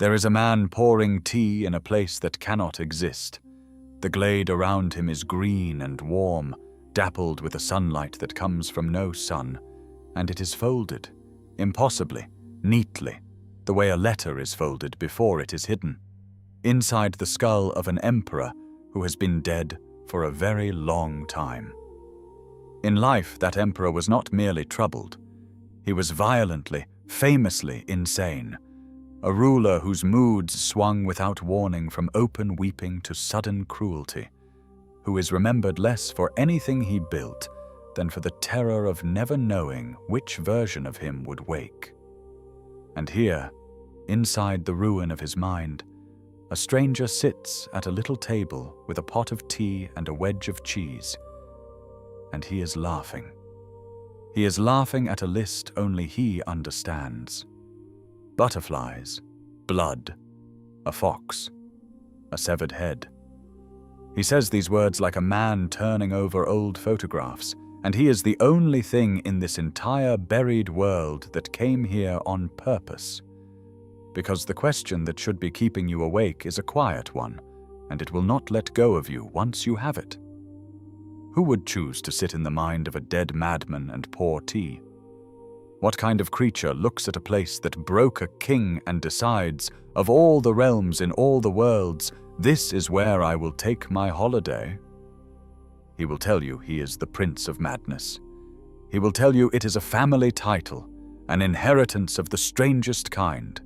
There is a man pouring tea in a place that cannot exist. The glade around him is green and warm, dappled with a sunlight that comes from no sun, and it is folded, impossibly, neatly, the way a letter is folded before it is hidden, inside the skull of an emperor who has been dead for a very long time. In life, that emperor was not merely troubled. He was violently, famously insane, a ruler whose moods swung without warning from open weeping to sudden cruelty, who is remembered less for anything he built than for the terror of never knowing which version of him would wake. And here, inside the ruin of his mind, a stranger sits at a little table with a pot of tea and a wedge of cheese, and he is laughing. He is laughing at a list only he understands. Butterflies, blood, a fox, a severed head. He says these words like a man turning over old photographs, and he is the only thing in this entire buried world that came here on purpose. Because the question that should be keeping you awake is a quiet one, and it will not let go of you once you have it. Who would choose to sit in the mind of a dead madman and pour tea? What kind of creature looks at a place that broke a king and decides, of all the realms in all the worlds, this is where I will take my holiday? He will tell you he is the Prince of Madness. He will tell you it is a family title, an inheritance of the strangest kind,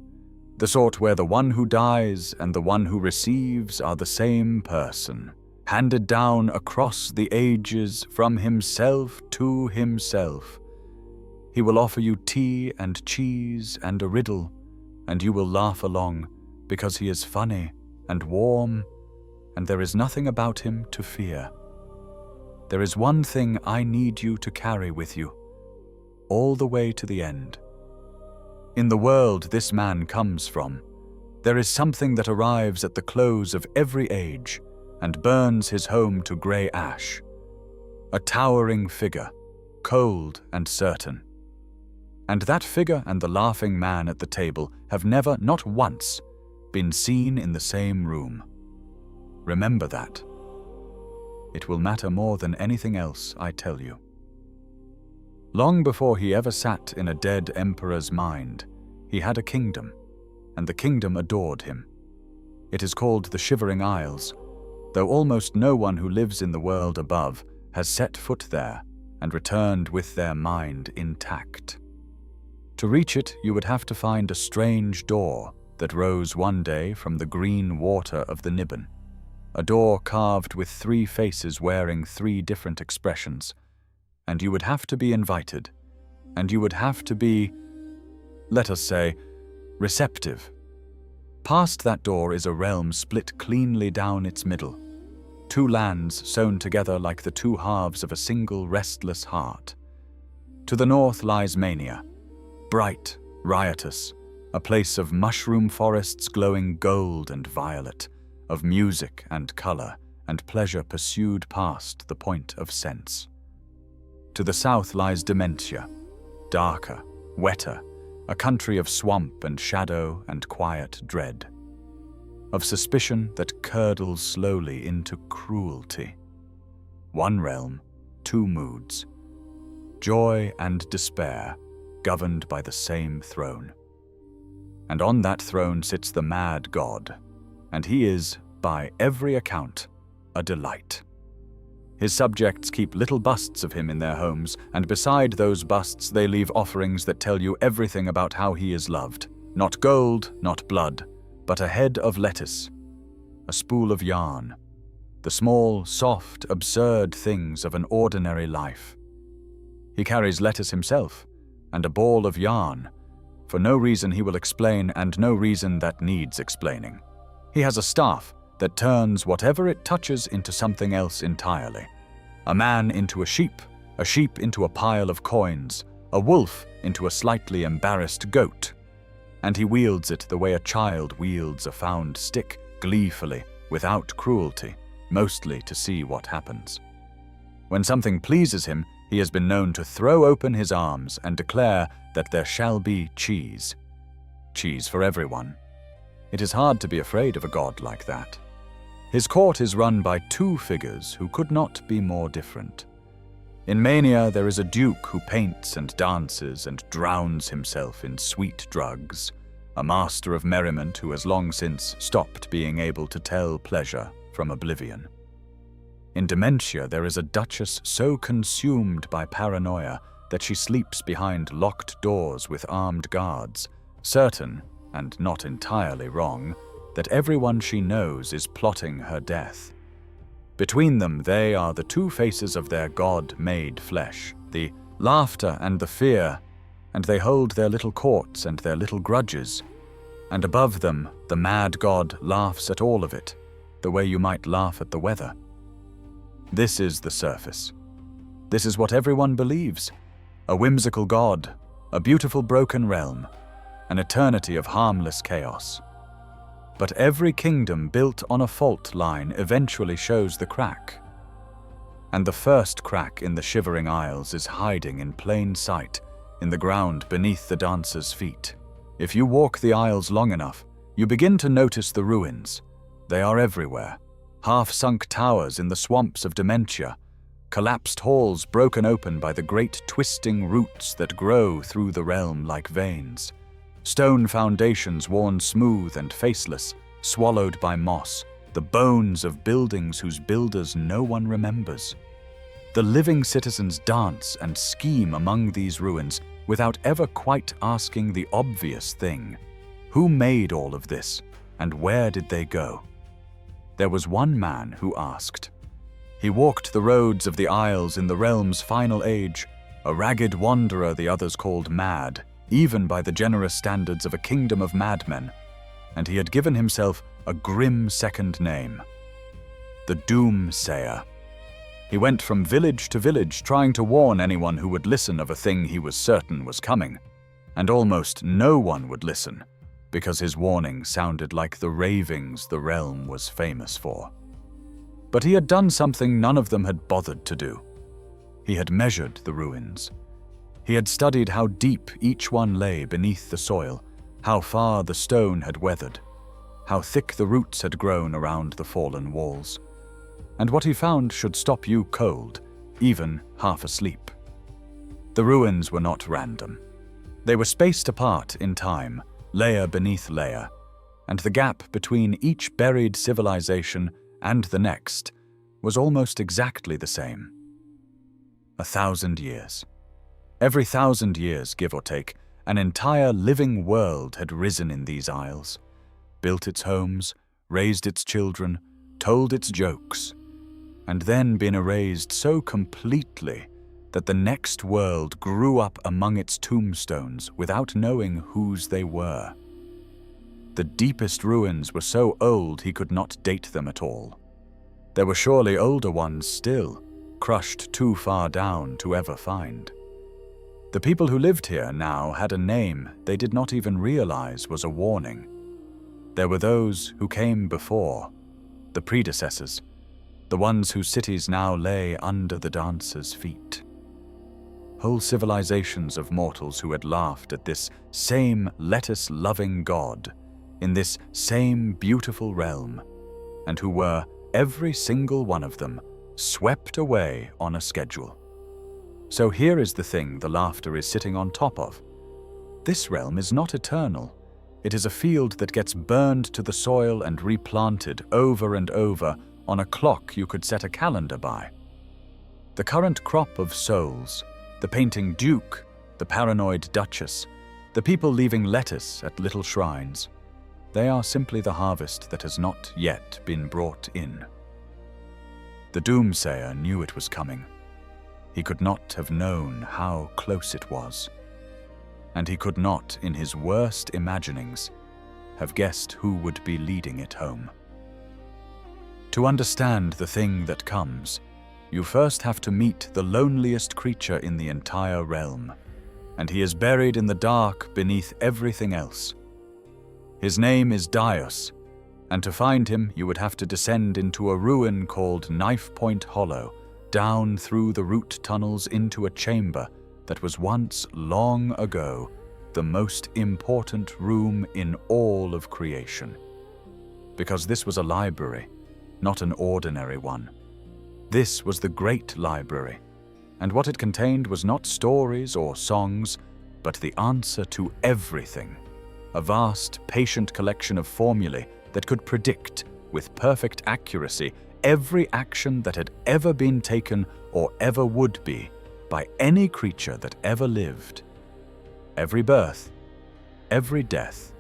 the sort where the one who dies and the one who receives are the same person, handed down across the ages from himself to himself. He will offer you tea and cheese and a riddle, and you will laugh along because he is funny and warm, and there is nothing about him to fear. There is one thing I need you to carry with you, all the way to the end. In the world this man comes from, there is something that arrives at the close of every age and burns his home to grey ash. A towering figure, cold and certain. And that figure and the laughing man at the table have never, not once, been seen in the same room. Remember that. It will matter more than anything else I tell you. Long before he ever sat in a dead emperor's mind, he had a kingdom, and the kingdom adored him. It is called the Shivering Isles, though almost no one who lives in the world above has set foot there and returned with their mind intact. To reach it, you would have to find a strange door that rose one day from the green water of the Niben, a door carved with 3 faces wearing 3 different expressions, and you would have to be invited, and you would have to be, let us say, receptive. Past that door is a realm split cleanly down its middle, 2 lands sewn together like the 2 halves of a single restless heart. To the north lies Mania, bright, riotous, a place of mushroom forests glowing gold and violet, of music and color and pleasure pursued past the point of sense. To the south lies Dementia, darker, wetter, a country of swamp and shadow and quiet dread, of suspicion that curdles slowly into cruelty. 1 realm, 2 moods, joy and despair, governed by the same throne. And on that throne sits the mad god, and he is, by every account, a delight. His subjects keep little busts of him in their homes, and beside those busts they leave offerings that tell you everything about how he is loved. Not gold, not blood, but a head of lettuce, a spool of yarn, the small, soft, absurd things of an ordinary life. He carries lettuce himself, and a ball of yarn, for no reason he will explain and no reason that needs explaining. He has a staff that turns whatever it touches into something else entirely. A man into a sheep into a pile of coins, a wolf into a slightly embarrassed goat. And he wields it the way a child wields a found stick, gleefully, without cruelty, mostly to see what happens. When something pleases him, he has been known to throw open his arms and declare that there shall be cheese. Cheese for everyone. It is hard to be afraid of a god like that. His court is run by two figures who could not be more different. In Mania, there is a duke who paints and dances and drowns himself in sweet drugs, a master of merriment who has long since stopped being able to tell pleasure from oblivion. In Dementia, there is a duchess so consumed by paranoia that she sleeps behind locked doors with armed guards, certain, and not entirely wrong, that everyone she knows is plotting her death. Between them, they are the two faces of their god-made flesh, the laughter and the fear, and they hold their little courts and their little grudges. And above them, the mad god laughs at all of it, the way you might laugh at the weather. This is the surface. This is what everyone believes. A whimsical god, a beautiful broken realm, an eternity of harmless chaos. But every kingdom built on a fault line eventually shows the crack. And the first crack in the Shivering Isles is hiding in plain sight in the ground beneath the dancers' feet. If you walk the isles long enough, you begin to notice the ruins. They are everywhere. Half-sunk towers in the swamps of Dementia, collapsed halls broken open by the great twisting roots that grow through the realm like veins. Stone foundations worn smooth and faceless, swallowed by moss, the bones of buildings whose builders no one remembers. The living citizens dance and scheme among these ruins without ever quite asking the obvious thing. Who made all of this, and where did they go? There was one man who asked. He walked the roads of the Isles in the realm's final age, a ragged wanderer the others called mad, even by the generous standards of a kingdom of madmen, and he had given himself a grim second name, the Doomsayer. He went from village to village trying to warn anyone who would listen of a thing he was certain was coming, and almost no one would listen, because his warning sounded like the ravings the realm was famous for. But he had done something none of them had bothered to do. He had measured the ruins. He had studied how deep each one lay beneath the soil, how far the stone had weathered, how thick the roots had grown around the fallen walls. And what he found should stop you cold, even half asleep. The ruins were not random. They were spaced apart in time, layer beneath layer, and the gap between each buried civilization and the next was almost exactly the same. 1,000 years. Every 1,000 years, give or take, an entire living world had risen in these isles, built its homes, raised its children, told its jokes, and then been erased so completely that the next world grew up among its tombstones without knowing whose they were. The deepest ruins were so old he could not date them at all. There were surely older ones still, crushed too far down to ever find. The people who lived here now had a name they did not even realize was a warning. There were those who came before, the predecessors, the ones whose cities now lay under the dancers' feet. Whole civilizations of mortals who had laughed at this same lettuce-loving god in this same beautiful realm, and who were, every single one of them, swept away on a schedule. So here is the thing the laughter is sitting on top of. This realm is not eternal. It is a field that gets burned to the soil and replanted over and over on a clock you could set a calendar by. The current crop of souls, the painting duke, the paranoid duchess, the people leaving lettuce at little shrines, they are simply the harvest that has not yet been brought in. The Doomsayer knew it was coming. He could not have known how close it was. And he could not, in his worst imaginings, have guessed who would be leading it home. To understand the thing that comes, you first have to meet the loneliest creature in the entire realm, and he is buried in the dark beneath everything else. His name is Dios, and to find him you would have to descend into a ruin called Knife Point Hollow, down through the root tunnels into a chamber that was once, long ago, the most important room in all of creation. Because this was a library, not an ordinary one. This was the Great Library, and what it contained was not stories or songs, but the answer to everything. A vast, patient collection of formulae that could predict, with perfect accuracy, every action that had ever been taken or ever would be by any creature that ever lived. Every birth, every death,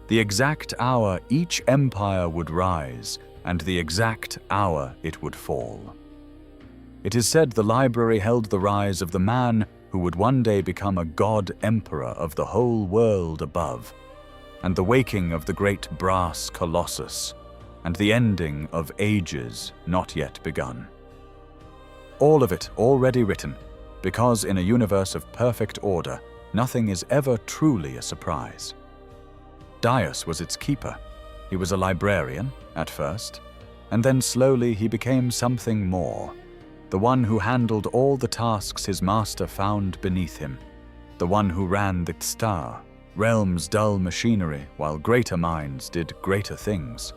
the exact hour each empire would rise, and the exact hour it would fall. It is said the library held the rise of the man who would one day become a god emperor of the whole world above, and the waking of the great brass colossus, and the ending of ages not yet begun. All of it already written, because in a universe of perfect order, nothing is ever truly a surprise. Daius was its keeper. He was a librarian, at first, and then slowly he became something more. The one who handled all the tasks his master found beneath him. The one who ran the star, realm's dull machinery, while greater minds did greater things.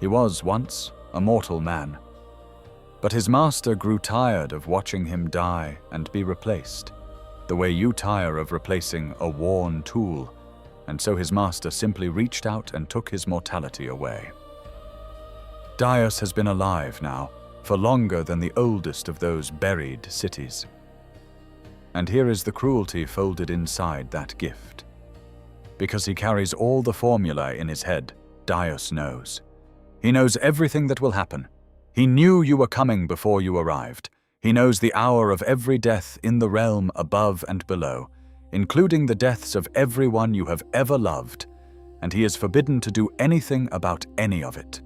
He was once a mortal man. But his master grew tired of watching him die and be replaced, the way you tire of replacing a worn tool, and so his master simply reached out and took his mortality away. Daius has been alive now for longer than the oldest of those buried cities. And here is the cruelty folded inside that gift. Because he carries all the formula in his head, Daius knows. He knows everything that will happen. He knew you were coming before you arrived. He knows the hour of every death in the realm above and below, including the deaths of everyone you have ever loved, and he is forbidden to do anything about any of it.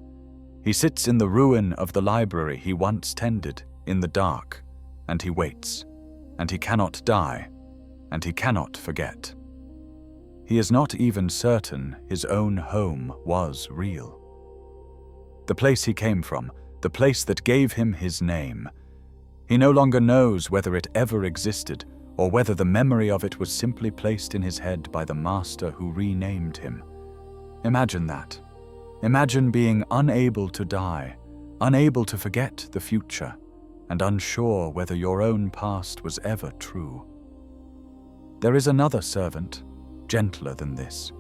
He sits in the ruin of the library he once tended, in the dark, and he waits, and he cannot die, and he cannot forget. He is not even certain his own home was real. The place he came from, the place that gave him his name. He no longer knows whether it ever existed, or whether the memory of it was simply placed in his head by the master who renamed him. Imagine that. Imagine being unable to die, unable to forget the future, and unsure whether your own past was ever true. There is another servant, gentler than this,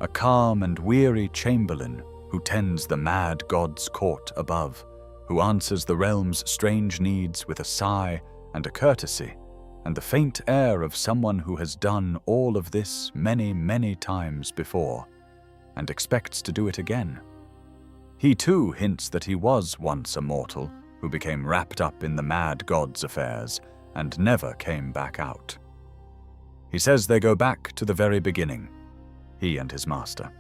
a calm and weary chamberlain who tends the mad god's court above, who answers the realm's strange needs with a sigh and a courtesy, and the faint air of someone who has done all of this many, many times before, and expects to do it again. He too hints that he was once a mortal who became wrapped up in the mad god's affairs and never came back out. He says they go back to the very beginning, he and his master.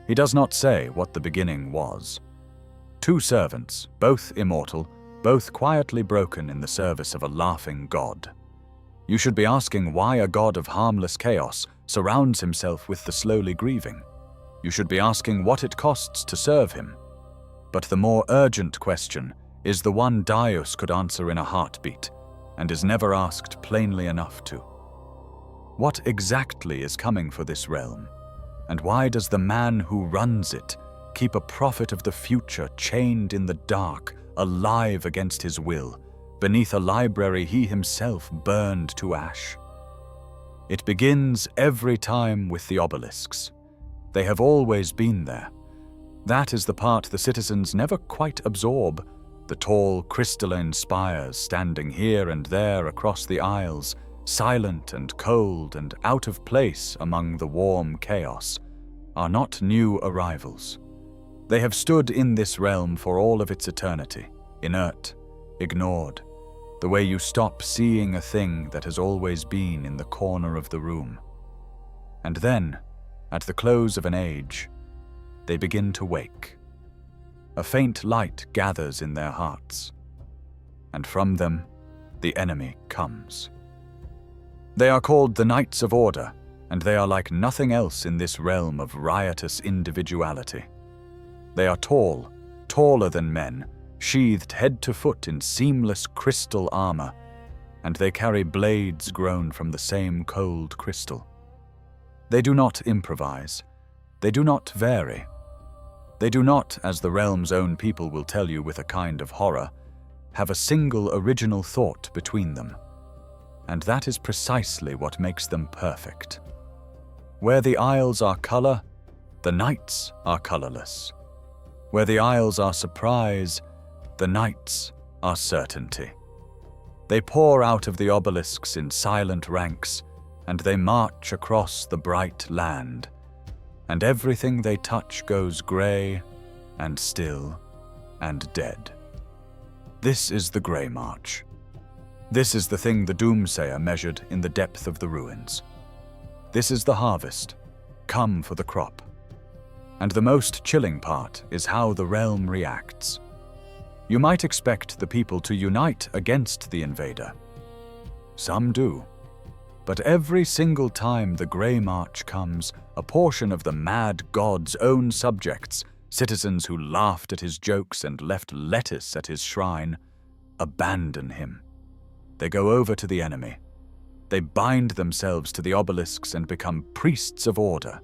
He does not say what the beginning was. Two servants, both immortal, both quietly broken in the service of a laughing god. You should be asking why a god of harmless chaos surrounds himself with the slowly grieving. You should be asking what it costs to serve him. But the more urgent question is the one Daius could answer in a heartbeat, and is never asked plainly enough to. What exactly is coming for this realm? And why does the man who runs it keep a prophet of the future chained in the dark, alive against his will, beneath a library he himself burned to ash? It begins every time with the obelisks. They have always been there. That is the part the citizens never quite absorb, the tall crystalline spires standing here and there across the isles, silent and cold and out of place among the warm chaos, are not new arrivals. They have stood in this realm for all of its eternity, inert, ignored, the way you stop seeing a thing that has always been in the corner of the room. And then, at the close of an age, they begin to wake. A faint light gathers in their hearts, and from them, the enemy comes. They are called the Knights of Order, and they are like nothing else in this realm of riotous individuality. They are tall, taller than men, sheathed head to foot in seamless crystal armor, and they carry blades grown from the same cold crystal. They do not improvise. They do not vary. They do not, as the realm's own people will tell you with a kind of horror, have a single original thought between them. And that is precisely what makes them perfect. Where the Isles are color, the nights are colorless. Where the Isles are surprise, the nights are certainty. They pour out of the obelisks in silent ranks, and they march across the bright land, and everything they touch goes grey and still and dead. This is the Grey March. This is the thing the doomsayer measured in the depth of the ruins. This is the harvest, come for the crop. And the most chilling part is how the realm reacts. You might expect the people to unite against the invader. Some do. But every single time the Grey March comes, a portion of the mad god's own subjects, citizens who laughed at his jokes and left lettuce at his shrine, abandon him. They go over to the enemy. They bind themselves to the obelisks and become priests of order.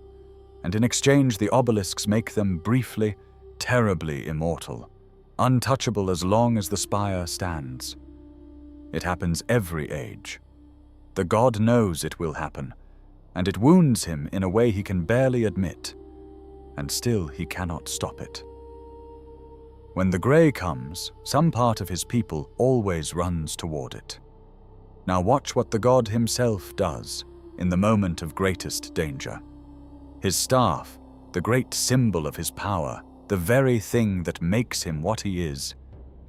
And in exchange, the obelisks make them briefly, terribly immortal, untouchable as long as the spire stands. It happens every age. The god knows it will happen, and it wounds him in a way he can barely admit, and still he cannot stop it. When the grey comes, some part of his people always runs toward it. Now watch what the god himself does in the moment of greatest danger. His staff, the great symbol of his power, the very thing that makes him what he is,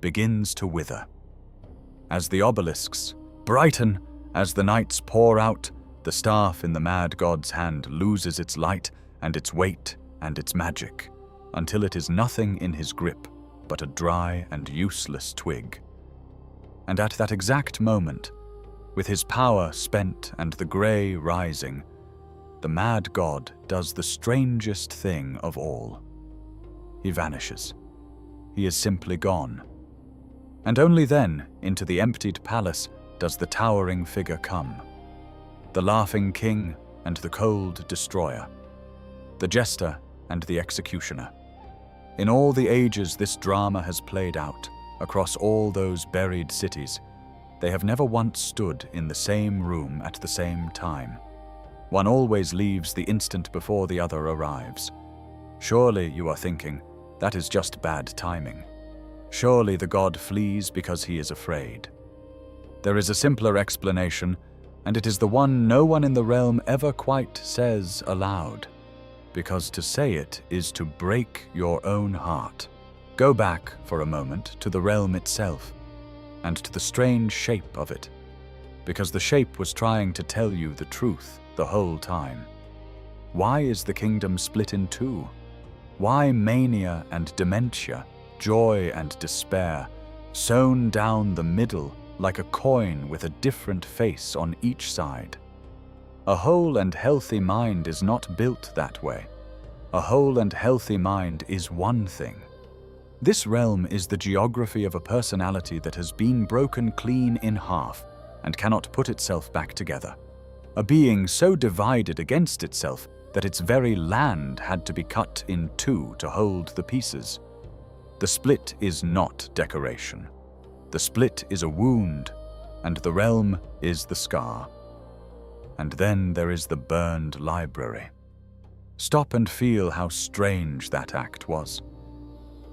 begins to wither. As the obelisks brighten, as the nights pour out, the staff in the mad god's hand loses its light and its weight and its magic, until it is nothing in his grip but a dry and useless twig. And at that exact moment, with his power spent and the grey rising, the mad god does the strangest thing of all. He vanishes. He is simply gone. And only then, into the emptied palace, does the towering figure come. The laughing king and the cold destroyer. The jester and the executioner. In all the ages this drama has played out, across all those buried cities, they have never once stood in the same room at the same time. One always leaves the instant before the other arrives. Surely, you are thinking, that is just bad timing. Surely the god flees because he is afraid. There is a simpler explanation, and it is the one no one in the realm ever quite says aloud, because to say it is to break your own heart. Go back for a moment to the realm itself, and to the strange shape of it, because the shape was trying to tell you the truth the whole time. Why is the kingdom split in two? Why mania and dementia, joy and despair, sewn down the middle like a coin with a different face on each side? A whole and healthy mind is not built that way. A whole and healthy mind is one thing. This realm is the geography of a personality that has been broken clean in half and cannot put itself back together. A being so divided against itself that its very land had to be cut in two to hold the pieces. The split is not decoration. The split is a wound, and the realm is the scar. And then there is the burned library. Stop and feel how strange that act was.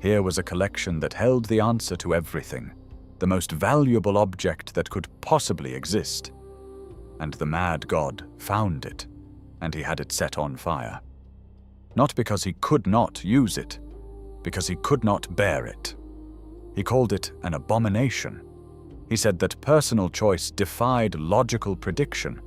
Here was a collection that held the answer to everything, the most valuable object that could possibly exist. And the mad god found it, and he had it set on fire. Not because he could not use it, because he could not bear it. He called it an abomination. He said that personal choice defied logical prediction,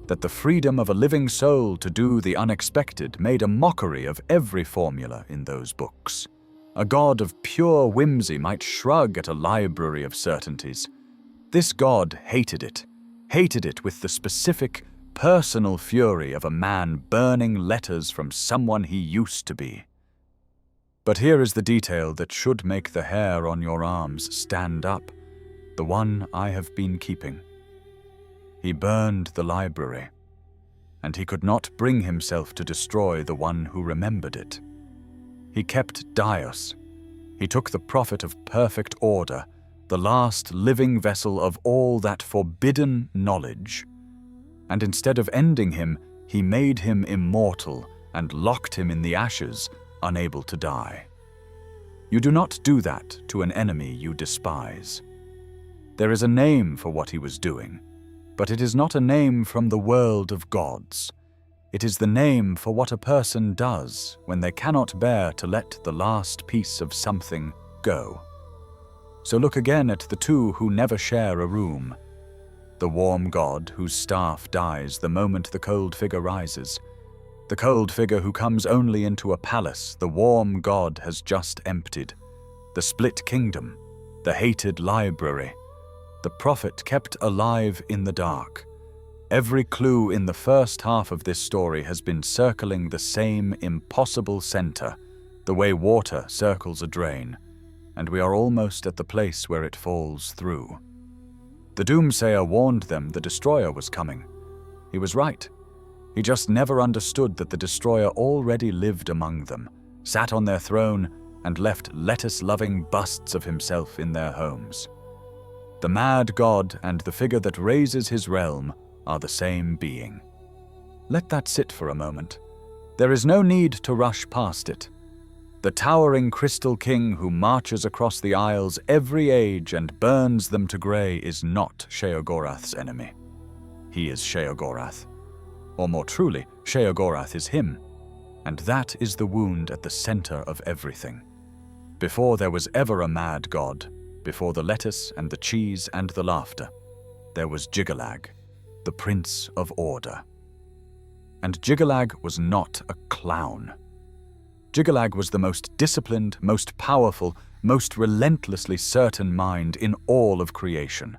that the freedom of a living soul to do the unexpected made a mockery of every formula in those books. A god of pure whimsy might shrug at a library of certainties. This god hated it with the specific, personal fury of a man burning letters from someone he used to be. But here is the detail that should make the hair on your arms stand up, the one I have been keeping. He burned the library. and he could not bring himself to destroy the one who remembered it. He kept Daios. He took the prophet of perfect order, the last living vessel of all that forbidden knowledge, and instead of ending him, he made him immortal and locked him in the ashes, unable to die. You do not do that to an enemy you despise. There is a name for what he was doing, but it is not a name from the world of gods. It is the name for what a person does when they cannot bear to let the last piece of something go. So look again at the two who never share a room. The warm god whose staff dies the moment the cold figure rises. The cold figure who comes only into a palace the warm god has just emptied. The split kingdom, the hated library. The prophet kept alive in the dark. Every clue in the first half of this story has been circling the same impossible center, the way water circles a drain, and we are almost at the place where it falls through. The doomsayer warned them the destroyer was coming. He was right. He just never understood that the destroyer already lived among them, sat on their throne, and left lettuce-loving busts of himself in their homes. The mad god and the figure that raises his realm are the same being. Let that sit for a moment. There is no need to rush past it. The towering crystal king who marches across the isles every age and burns them to grey is not Sheogorath's enemy. He is Sheogorath. Or more truly, Sheogorath is him. And that is the wound at the center of everything. Before there was ever a mad god, before the lettuce and the cheese and the laughter, there was Jiggalag, the Prince of Order. And Jiggalag was not a clown. Jiggalag was the most disciplined, most powerful, most relentlessly certain mind in all of creation,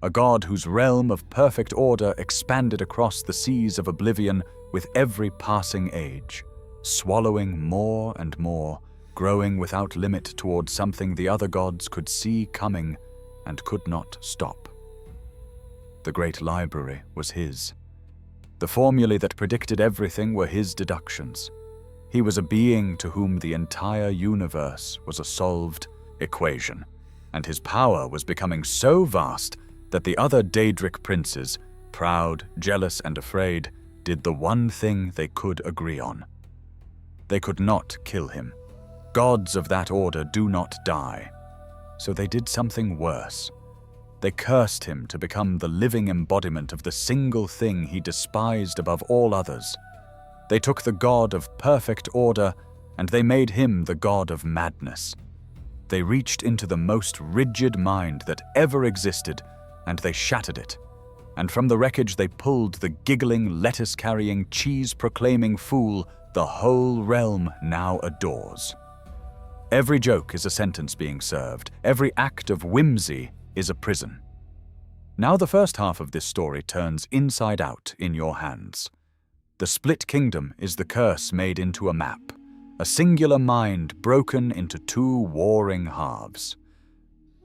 a god whose realm of perfect order expanded across the seas of oblivion with every passing age, swallowing more and more, growing without limit toward something the other gods could see coming and could not stop. The great library was his. The formulae that predicted everything were his deductions. He was a being to whom the entire universe was a solved equation, and his power was becoming so vast that the other Daedric princes, proud, jealous, and afraid, did the one thing they could agree on. They could not kill him. Gods of that order do not die. So they did something worse. They cursed him to become the living embodiment of the single thing he despised above all others. They took the god of perfect order and they made him the god of madness. They reached into the most rigid mind that ever existed and they shattered it. And from the wreckage they pulled the giggling, lettuce-carrying, cheese-proclaiming fool the whole realm now adores. Every joke is a sentence being served. Every act of whimsy is a prison. Now the first half of this story turns inside out in your hands. The split kingdom is the curse made into a map, a singular mind broken into two warring halves.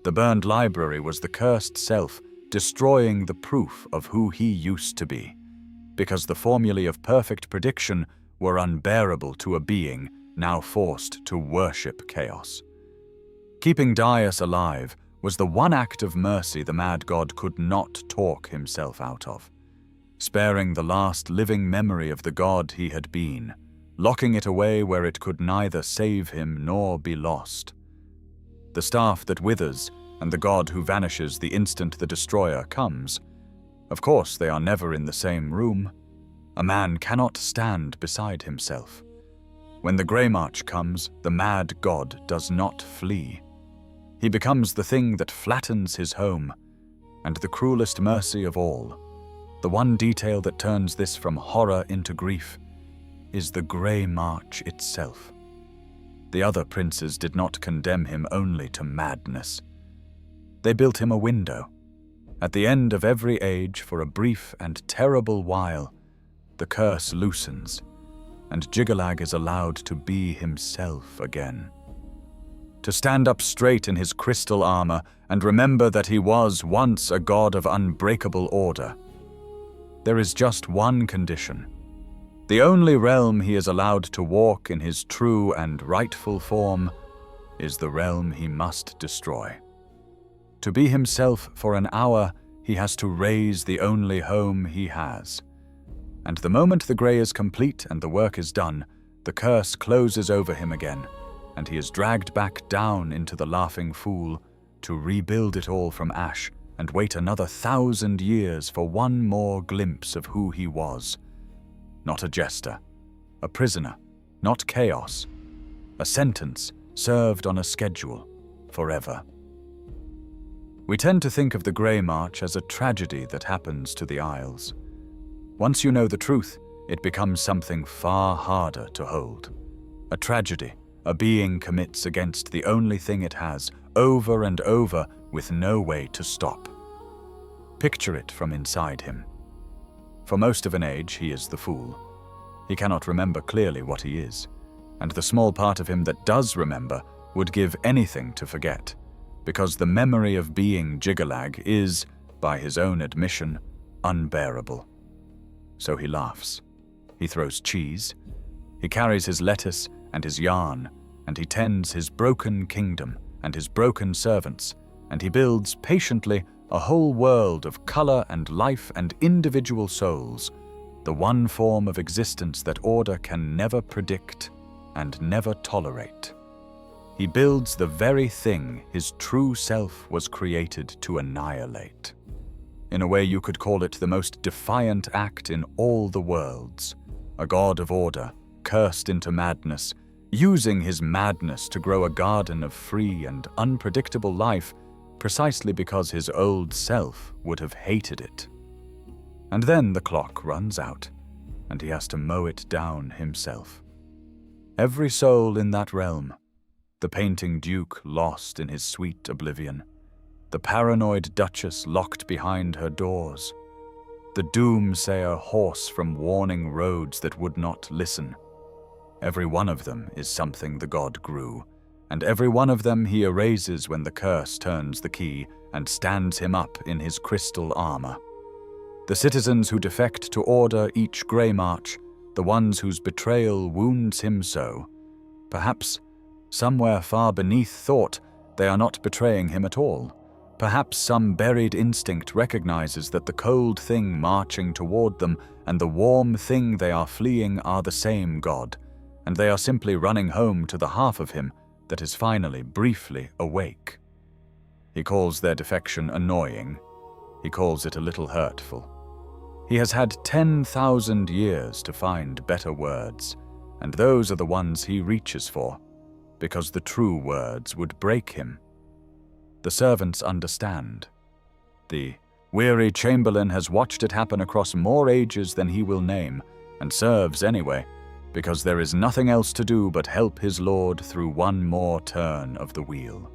The burned library was the cursed self, destroying the proof of who he used to be, because the formulae of perfect prediction were unbearable to a being now forced to worship chaos. Keeping Daios alive was the one act of mercy the mad god could not talk himself out of, sparing the last living memory of the god he had been, locking it away where it could neither save him nor be lost. The staff that withers and the god who vanishes the instant the destroyer comes. Of course, they are never in the same room. A man cannot stand beside himself. When the Grey March comes, the mad god does not flee. He becomes the thing that flattens his home, and the cruelest mercy of all, the one detail that turns this from horror into grief, is the Grey March itself. The other princes did not condemn him only to madness. They built him a window. At the end of every age, for a brief and terrible while, the curse loosens, and Jiggalag is allowed to be himself again. To stand up straight in his crystal armor and remember that he was once a god of unbreakable order. There is just one condition. The only realm he is allowed to walk in his true and rightful form is the realm he must destroy. To be himself for an hour, he has to raze the only home he has. And the moment the grey is complete and the work is done, the curse closes over him again, and he is dragged back down into the Laughing Fool to rebuild it all from ash and wait another 1,000 years for one more glimpse of who he was. Not a jester, a prisoner, not chaos, a sentence served on a schedule forever. We tend to think of the Grey March as a tragedy that happens to the Isles. Once you know the truth, it becomes something far harder to hold. A tragedy a being commits against the only thing it has, over and over, with no way to stop. Picture it from inside him. For most of an age, he is the fool. He cannot remember clearly what he is, and the small part of him that does remember would give anything to forget, because the memory of being Jiggalag is, by his own admission, unbearable. So he laughs. He throws cheese. He carries his lettuce and his yarn, and he tends his broken kingdom and his broken servants, and he builds patiently a whole world of color and life and individual souls, the one form of existence that order can never predict and never tolerate. He builds the very thing his true self was created to annihilate. In a way, you could call it the most defiant act in all the worlds. A god of order, cursed into madness, using his madness to grow a garden of free and unpredictable life precisely because his old self would have hated it. And then the clock runs out, and he has to mow it down himself. Every soul in that realm, the painting duke lost in his sweet oblivion, the paranoid duchess locked behind her doors, the doomsayer horse from warning roads that would not listen. Every one of them is something the god grew, and every one of them he erases when the curse turns the key and stands him up in his crystal armor. The citizens who defect to order each grey march, the ones whose betrayal wounds him so, perhaps, somewhere far beneath thought, they are not betraying him at all. Perhaps some buried instinct recognizes that the cold thing marching toward them and the warm thing they are fleeing are the same god, and they are simply running home to the half of him that is finally, briefly awake. He calls their defection annoying. He calls it a little hurtful. He has had 10,000 years to find better words, and those are the ones he reaches for, because the true words would break him. The servants understand. The weary chamberlain has watched it happen across more ages than he will name, and serves anyway, because there is nothing else to do but help his lord through one more turn of the wheel.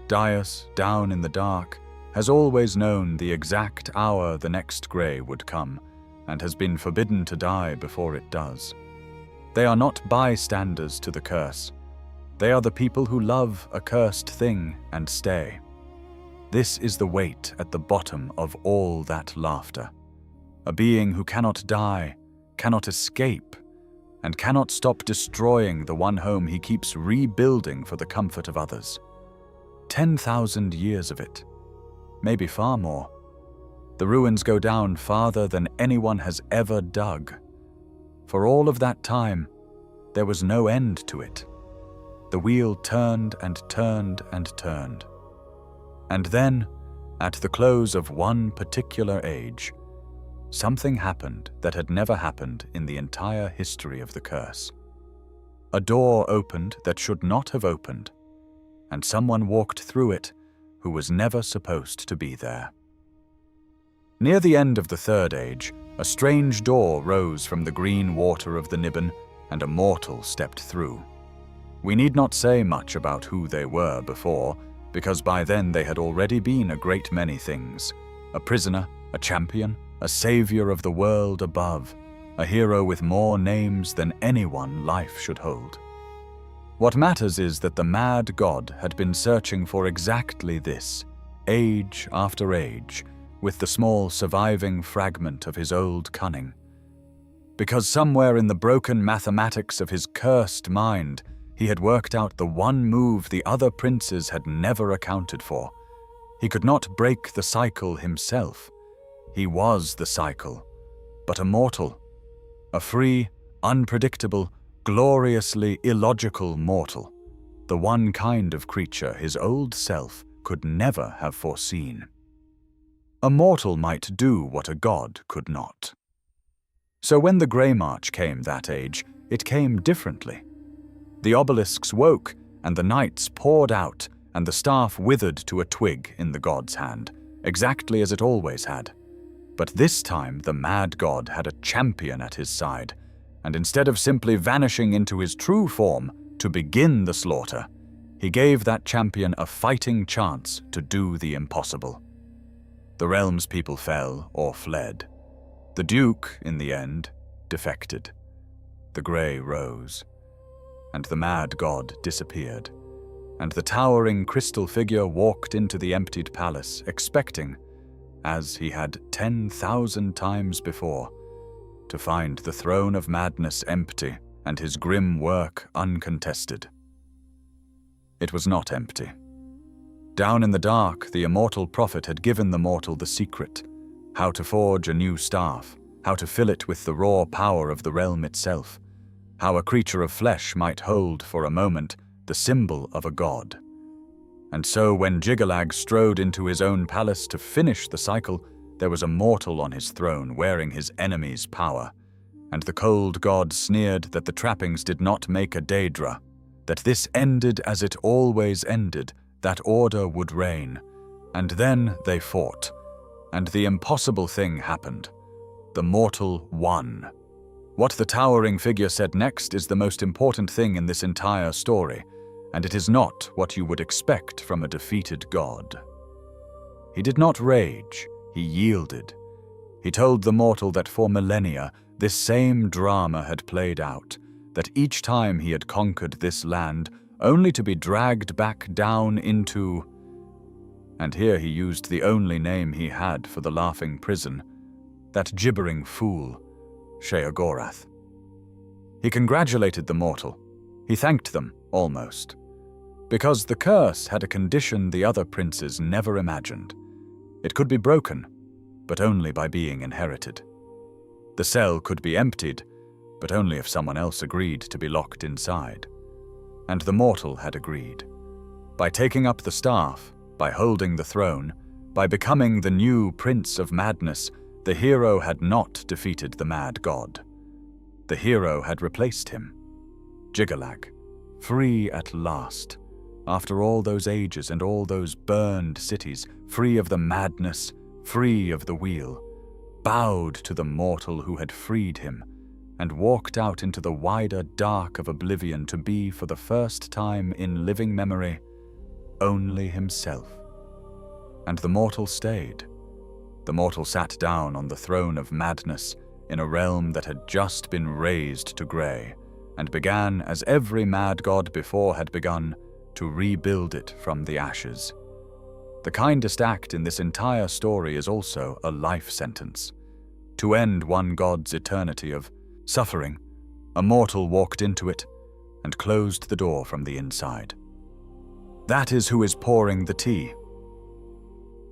Dias, down in the dark, has always known the exact hour the next grey would come, and has been forbidden to die before it does. They are not bystanders to the curse. They are the people who love a cursed thing and stay. This is the weight at the bottom of all that laughter. A being who cannot die, cannot escape, and cannot stop destroying the one home he keeps rebuilding for the comfort of others. 10,000 years of it. Maybe far more. The ruins go down farther than anyone has ever dug. For all of that time, there was no end to it. The wheel turned and turned and turned. And then, at the close of one particular age, something happened that had never happened in the entire history of the curse. A door opened that should not have opened, and someone walked through it who was never supposed to be there. Near the end of the Third Age, a strange door rose from the green water of the Niben, and a mortal stepped through. We need not say much about who they were before, because by then they had already been a great many things. A prisoner, a champion, a savior of the world above, a hero with more names than anyone life should hold. What matters is that the mad god had been searching for exactly this, age after age, with the small surviving fragment of his old cunning. because somewhere in the broken mathematics of his cursed mind, he had worked out the one move the other princes had never accounted for. He could not break the cycle himself. He was the cycle, but a mortal. A free, unpredictable, gloriously illogical mortal. The one kind of creature his old self could never have foreseen. A mortal might do what a god could not. So when the Grey March came that age, it came differently. The obelisks woke, and the knights poured out, and the staff withered to a twig in the god's hand, exactly as it always had. But this time the mad god had a champion at his side, and instead of simply vanishing into his true form to begin the slaughter, he gave that champion a fighting chance to do the impossible. The realm's people fell or fled. The Duke, in the end, defected. The Grey rose, and the mad god disappeared, and the towering crystal figure walked into the emptied palace, expecting, as he had 10,000 times before, to find the throne of madness empty and his grim work uncontested. It was not empty. Down in the dark, the immortal prophet had given the mortal the secret, how to forge a new staff, how to fill it with the raw power of the realm itself, how a creature of flesh might hold for a moment the symbol of a god. And so when Jiggalag strode into his own palace to finish the cycle, there was a mortal on his throne wearing his enemy's power, and the cold god sneered that the trappings did not make a Daedra, that this ended as it always ended, that order would reign. And then they fought, and the impossible thing happened. The mortal won. What the towering figure said next is the most important thing in this entire story, and it is not what you would expect from a defeated god. He did not rage, he yielded. He told the mortal that for millennia this same drama had played out, that each time he had conquered this land, only to be dragged back down into... And here he used the only name he had for the laughing prison, that gibbering fool, Sheogorath. He congratulated the mortal. He thanked them, almost. Because the curse had a condition the other princes never imagined. It could be broken, but only by being inherited. The cell could be emptied, but only if someone else agreed to be locked inside. And the mortal had agreed. By taking up the staff, by holding the throne, by becoming the new Prince of Madness, the hero had not defeated the mad god. The hero had replaced him. Jiggalag, free at last, after all those ages and all those burned cities, free of the madness, free of the wheel, bowed to the mortal who had freed him, and walked out into the wider dark of oblivion to be, for the first time in living memory, only himself. And the mortal stayed. The mortal sat down on the throne of madness in a realm that had just been razed to grey, and began, as every mad god before had begun, to rebuild it from the ashes. The kindest act in this entire story is also a life sentence. To end one god's eternity of suffering, a mortal walked into it and closed the door from the inside. That is who is pouring the tea.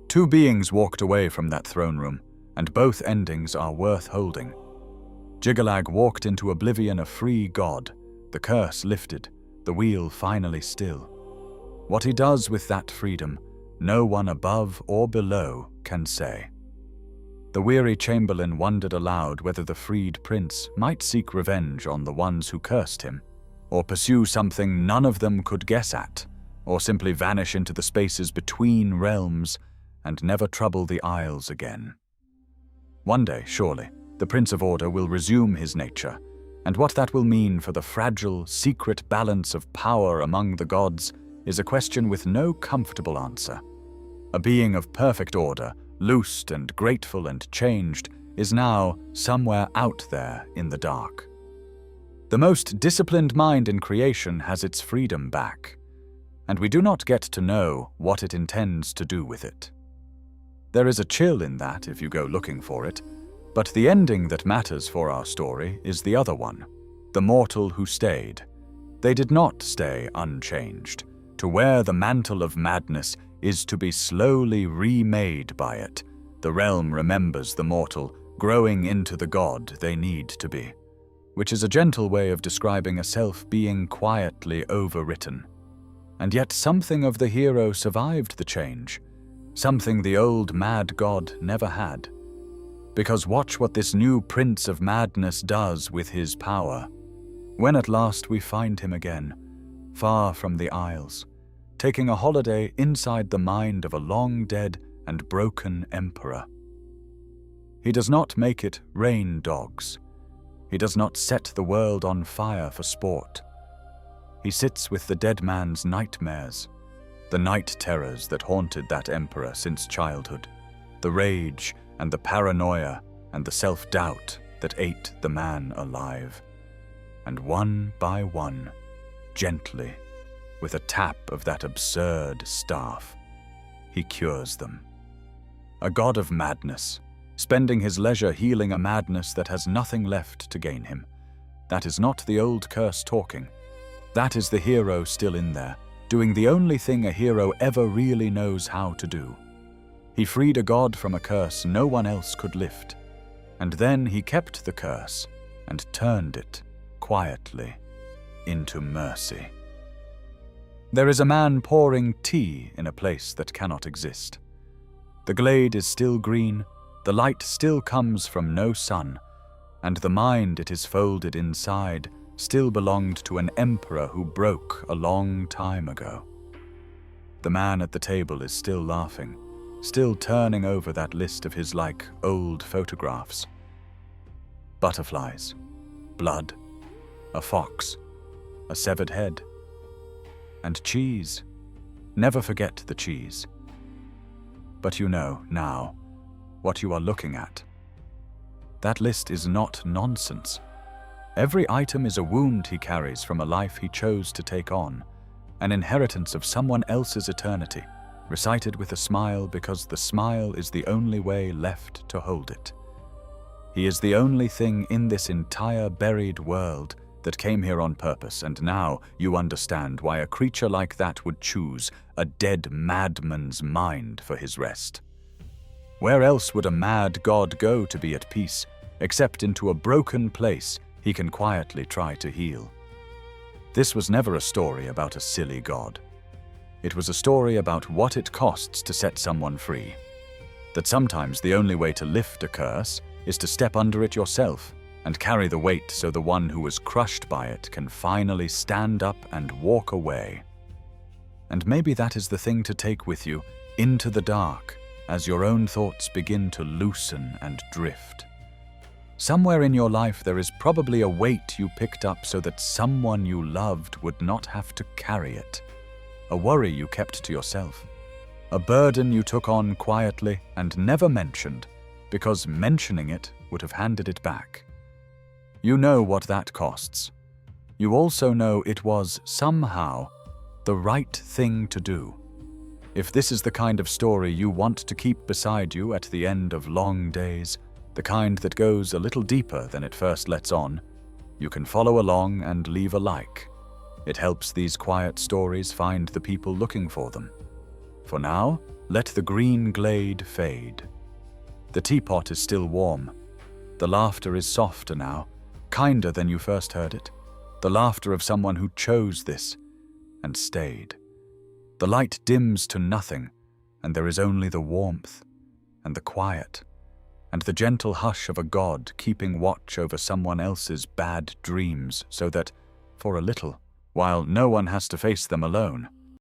Two beings walked away from that throne room, and both endings are worth holding. Jiggalag walked into oblivion a free god, the curse lifted, the wheel finally still. What he does with that freedom, no one above or below can say. The weary chamberlain wondered aloud whether the freed prince might seek revenge on the ones who cursed him, or pursue something none of them could guess at, or simply vanish into the spaces between realms and never trouble the Isles again. One day, surely, the Prince of Order will resume his nature, and what that will mean for the fragile, secret balance of power among the gods is a question with no comfortable answer. A being of perfect order, loosed and grateful and changed, is now somewhere out there in the dark. The most disciplined mind in creation has its freedom back, and we do not get to know what it intends to do with it. There is a chill in that if you go looking for it, But the ending that matters for our story is the other one, the mortal who stayed. They did not stay unchanged. To wear the mantle of madness is to be slowly remade by it. The realm remembers the mortal, growing into the god they need to be, which is a gentle way of describing a self being quietly overwritten. And yet something of the hero survived the change, something the old mad god never had. Because watch what this new prince of madness does with his power. When at last we find him again, far from the Isles, taking a holiday inside the mind of a long-dead and broken emperor. He does not make it rain dogs. He does not set the world on fire for sport. He sits with the dead man's nightmares, the night terrors that haunted that emperor since childhood, the rage and the paranoia and the self-doubt that ate the man alive. And one by one, gently, with a tap of that absurd staff, he cures them. A god of madness, spending his leisure healing a madness that has nothing left to gain him. That is not the old curse talking. That is the hero still in there, doing the only thing a hero ever really knows how to do. He freed a god from a curse no one else could lift, and then he kept the curse and turned it, quietly, into mercy. There is a man pouring tea in a place that cannot exist. The glade is still green, the light still comes from no sun, and the mind it is folded inside still belonged to an emperor who broke a long time ago. The man at the table is still laughing, still turning over that list of his old photographs. Butterflies, blood, a fox, a severed head, and cheese. Never forget the cheese. But you know now what you are looking at. That list is not nonsense. Every item is a wound he carries from a life he chose to take on, an inheritance of someone else's eternity, recited with a smile because the smile is the only way left to hold it. He is the only thing in this entire buried world that came here on purpose, and now you understand why a creature like that would choose a dead madman's mind for his rest. Where else would a mad god go to be at peace, except into a broken place he can quietly try to heal? This was never a story about a silly god. It was a story about what it costs to set someone free. That sometimes the only way to lift a curse is to step under it yourself and carry the weight so the one who was crushed by it can finally stand up and walk away. And maybe that is the thing to take with you into the dark as your own thoughts begin to loosen and drift. Somewhere in your life there is probably a weight you picked up so that someone you loved would not have to carry it. A worry you kept to yourself. A burden you took on quietly and never mentioned, because mentioning it would have handed it back. You know what that costs. You also know it was, somehow, the right thing to do. If this is the kind of story you want to keep beside you at the end of long days, the kind that goes a little deeper than it first lets on, you can follow along and leave a like. It helps these quiet stories find the people looking for them. For now, let the green glade fade. The teapot is still warm. The laughter is softer now, kinder than you first heard it. The laughter of someone who chose this and stayed. The light dims to nothing, and there is only the warmth and the quiet and the gentle hush of a god keeping watch over someone else's bad dreams so that, for a little, while no one has to face them alone,